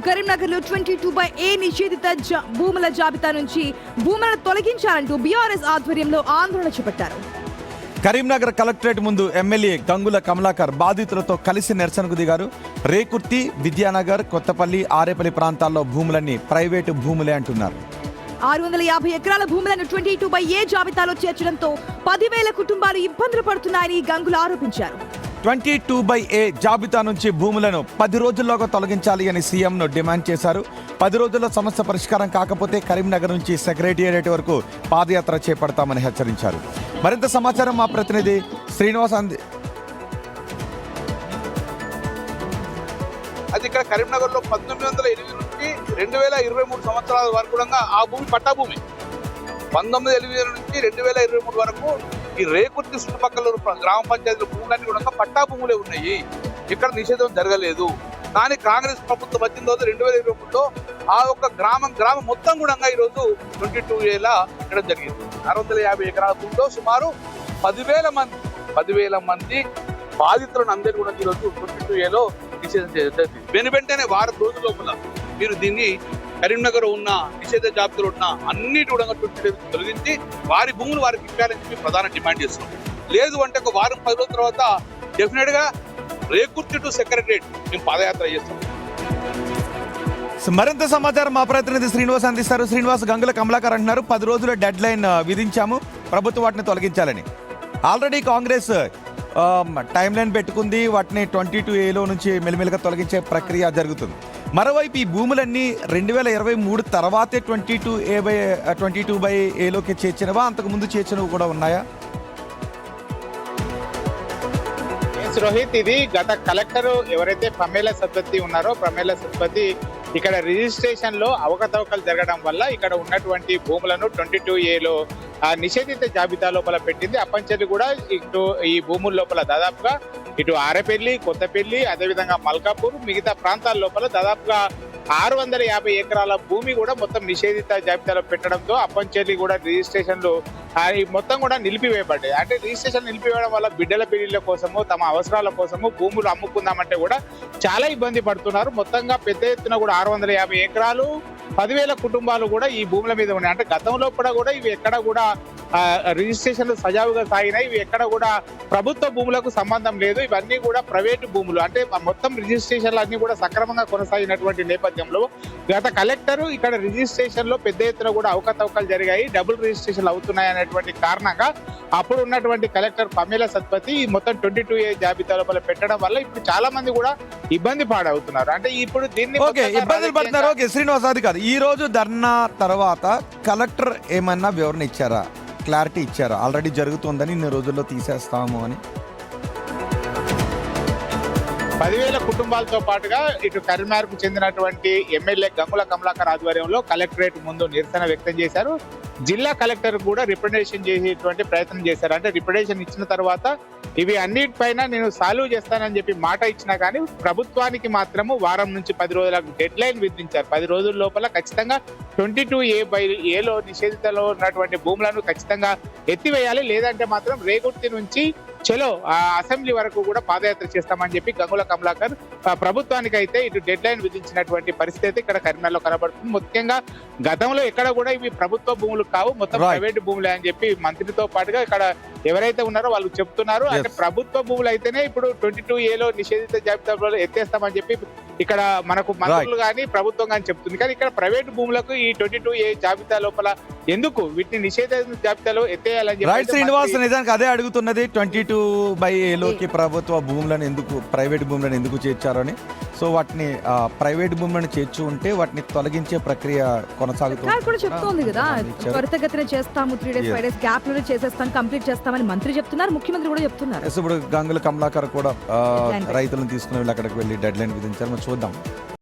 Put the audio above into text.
కరీంనగర్లో 22/A నిషేధిత భూముల జాబితా నుంచి భూములను తొలగించాలంటూ బీఆర్ఎస్ ఆధ్వర్యంలో ఆందోళన చేపట్టారు. కరీంనగర్ కలెక్టరేట్ ముందు ఎమ్మెల్యే గంగుల కమలాకర్ బాధితులతో కలిసి నిరసనకు దిగారు. రేకుర్తి, విద్యానగర్, కొత్తపల్లి, ఆరేపల్లి ప్రాంతాల్లో భూములన్నీ ప్రైవేటు భూములే అంటున్నారు. 650 ఎకరాల భూములను 22/A జాబితాలో చేర్చడంతో 10,000 కుటుంబాలు ఇబ్బందులు పడుతున్నాయని గంగుల ఆరోపించారు. 22/A జాబితా నుంచి భూములను 10 రోజుల్లోగా తొలగించాలి అని సీఎంను డిమాండ్ చేశారు. 10 రోజుల్లో సమస్య పరిష్కారం కాకపోతే కరీంనగర్ నుంచి సెక్రటేరియట్ వరకు పాదయాత్ర చేపడతామని హెచ్చరించారు. మరింత సమాచారం మా ప్రతినిధి శ్రీనివాస్ అది ఇక్కడ కరీంనగర్ లో 1908 నుంచి 2023 సంవత్సరాల వరకు కూడా ఆ భూమి పట్టా భూమి. 1908 నుంచి 2023 వరకు ఈ రేకుర్తి చుట్టుపక్కల గ్రామ పంచాయతీల భూములన్నీ కూడా పట్టా భూములే ఉన్నాయి. ఇక్కడ నిషేధం జరగలేదు. కానీ కాంగ్రెస్ ప్రభుత్వం వచ్చిన రోజు 2023లో ఆ ఒక్క గ్రామం మొత్తం కూడా ఈరోజు 22Aలా పెట్టడం జరిగింది. 650 ఎకరాల భూమిలో సుమారు 10,000 మంది బాధితులను అందరూ కూడా ఈరోజు 22Aలో నిషేధం చేయడం వెంటనే వారం రోజుల లోపల మీరు దీన్ని కరీంనగర్ ఉన్న నిషేధ జాబితాలో ఉన్న అన్నిటి కూడా తొలగించి వారి భూములు వారికి ఇవ్వాలని చెప్పి ప్రధాన డిమాండ్ చేస్తున్నాం. లేదు అంటే ఒక వారం 10 రోజుల తర్వాత డెఫినెట్ గా రేకుర్తి టు సెక్రటరేట్ మేము పాదయాత్ర చేస్తాం. మరింత సమాచారం మా ప్రతినిధి శ్రీనివాస్ అందిస్తారు. శ్రీనివాస్, గంగుల కమలాకర్ అంటున్నారు 10 రోజుల డెడ్ లైన్ విధించాము, ప్రభుత్వం వాటిని తొలగించాలని. ఆల్రెడీ కాంగ్రెస్ టైం లైన్ పెట్టుకుంది, వాటిని 22Aలో నుంచి మెల్లిమెల్లిగా తొలగించే ప్రక్రియ జరుగుతుంది. మరోవైపు ఈ భూములన్నీ 2023 తర్వాతే 22/Aలోకి చేర్చినవా, అంతకుముందు చేర్చినవి కూడా ఉన్నాయా? రోహిత్, ఇది గత కలెక్టర్ ఎవరైతే ప్రమేల సత్పతి ఉన్నారో ప్రమేల సత్పతి ఇక్కడ రిజిస్ట్రేషన్ లో అవకతవకలు జరగడం వల్ల ఇక్కడ ఉన్నటువంటి భూములను 22Aలో నిషేధిత జాబితా లోపల పెట్టింది. అప్పంచెల్లి కూడా ఇటు ఈ భూముల లోపల దాదాపుగా ఇటు ఆరేపల్లి, కొత్తపల్లి, అదేవిధంగా మల్కాపూర్, మిగతా ప్రాంతాల లోపల దాదాపుగా 650 ఎకరాల భూమి కూడా మొత్తం నిషేధిత జాబితాలో పెట్టడంతో అప్పంచెల్లి కూడా రిజిస్ట్రేషన్లు మొత్తం కూడా నిలిపివేయబడ్డాయి. అంటే రిజిస్ట్రేషన్ నిలిపివేయడం వల్ల బిడ్డల పెళ్లిళ్ళ కోసము, తమ అవసరాల కోసము భూములు అమ్ముకుందామంటే కూడా చాలా ఇబ్బంది పడుతున్నారు. మొత్తంగా పెద్ద ఎత్తున కూడా 650 ఎకరాలు, 10,000 కుటుంబాలు కూడా ఈ భూముల మీద ఉన్నాయి. అంటే గతంలో కూడా ఇవి ఎక్కడ కూడా రిజిస్ట్రేషన్లు సజావుగా సాగినాయి. ఇవి ఎక్కడ కూడా ప్రభుత్వ భూములకు సంబంధం లేదు. ఇవన్నీ కూడా ప్రైవేటు భూములు. అంటే మొత్తం రిజిస్ట్రేషన్లు అన్ని కూడా సక్రమంగా కొనసాగినటువంటి నేపథ్యంలో గత కలెక్టర్ ఇక్కడ రిజిస్ట్రేషన్ లో పెద్ద ఎత్తున కూడా అవకతవకలు జరిగాయి, డబుల్ రిజిస్ట్రేషన్లు అవుతున్నాయి అనేటువంటి కారణంగా అప్పుడు ఉన్నటువంటి కలెక్టర్ ప్రమేల సత్పతి మొత్తం 22A జాబితా లోపల పెట్టడం వల్ల ఇప్పుడు చాలా మంది కూడా ఇబ్బంది పాడవుతున్నారు. అంటే ఇప్పుడు దీన్ని ఇబ్బందులు పడుతున్నారు. శ్రీనివాస్, అది కాదు, ఈ రోజు ధర్నా తర్వాత కలెక్టర్ ఏమన్నా వివరణ ఇచ్చారా, క్లారిటీ ఇచ్చారా? ఆల్రెడీ జరుగుతుందని ఇన్ని రోజుల్లో తీసేస్తాము అని. 10,000 కుటుంబాలతో పాటుగా ఇటు కరీంనగర్కు చెందినటువంటి ఎమ్మెల్యే గంగుల కమలాకర్ ఆధ్వర్యంలో కలెక్టరేట్ ముందు నిరసన వ్యక్తం చేశారు. జిల్లా కలెక్టర్ కూడా రిప్రజెంటేషన్ చేసేటువంటి ప్రయత్నం చేశారు. అంటే రిప్రజెంటేషన్ ఇచ్చిన తర్వాత ఇవి అన్నిటిపైన నేను సాల్వ్ చేస్తానని చెప్పి మాట ఇచ్చినా కానీ ప్రభుత్వానికి మాత్రము వారం నుంచి 10 రోజులకు డెడ్ లైన్ విధించారు. 10 రోజుల లోపల ఖచ్చితంగా 22Aలో నిషేధితలో ఉన్నటువంటి భూములను ఖచ్చితంగా ఎత్తివేయాలి, లేదంటే మాత్రం రేగుర్తి నుంచి చలో అసెంబ్లీ వరకు కూడా పాదయాత్ర చేస్తామని చెప్పి గంగుల కమలాకర్ ప్రభుత్వానికి అయితే ఇటు డెడ్ లైన్ విధించినటువంటి పరిస్థితి ఇక్కడ కరీంనగర్లో కనబడుతుంది. ముఖ్యంగా గతంలో ఎక్కడ కూడా ఇవి ప్రభుత్వ భూములు కావు, మొత్తం ప్రైవేట్ భూములే అని చెప్పి మంత్రితో పాటుగా ఇక్కడ ఎవరైతే ఉన్నారో వాళ్ళు చెప్తున్నారు. అంటే ప్రభుత్వ భూములు అయితేనే ఇప్పుడు 22Aలో నిషేధిత జాబితాలో ఎత్తేస్తామని చెప్పి ఇక్కడ మనకు మంత్రులు కానీ ప్రభుత్వం కానీ చెప్తుంది. కానీ ఇక్కడ ప్రైవేట్ భూములకు ఈ 22A జాబితా లోపల ఎందుకు వీటిని నిషేధ జాబితాలో ఎత్తేయాలని చెప్పి శ్రీనివాస్ నిజానికి అదే అడుగుతున్నది. 22/Aలోకి ప్రభుత్వ భూములను ఎందుకు, ప్రైవేట్ భూములను ఎందుకు చేర్చారు అని. సో వాటిని ప్రైవేట్ భూములను చేర్చి ఉంటే వాటిని తొలగించే ప్రక్రియ కొనసాగుతుంది చెప్తోంది కదా, త్వరితగతిన చేస్తాము, 3 days 5 days గ్యాప్ లో చేసేస్తాం, కంప్లీట్ చేస్తామని మంత్రి చెప్తున్నారు, ముఖ్యమంత్రి కూడా చెప్తున్నారు. ఇప్పుడు గంగుల కమలాకర్ కూడా రైతులను తీసుకుని వెళ్ళి అక్కడికి వెళ్ళి డెడ్ లైన్ విధించారు. చూద్దాం.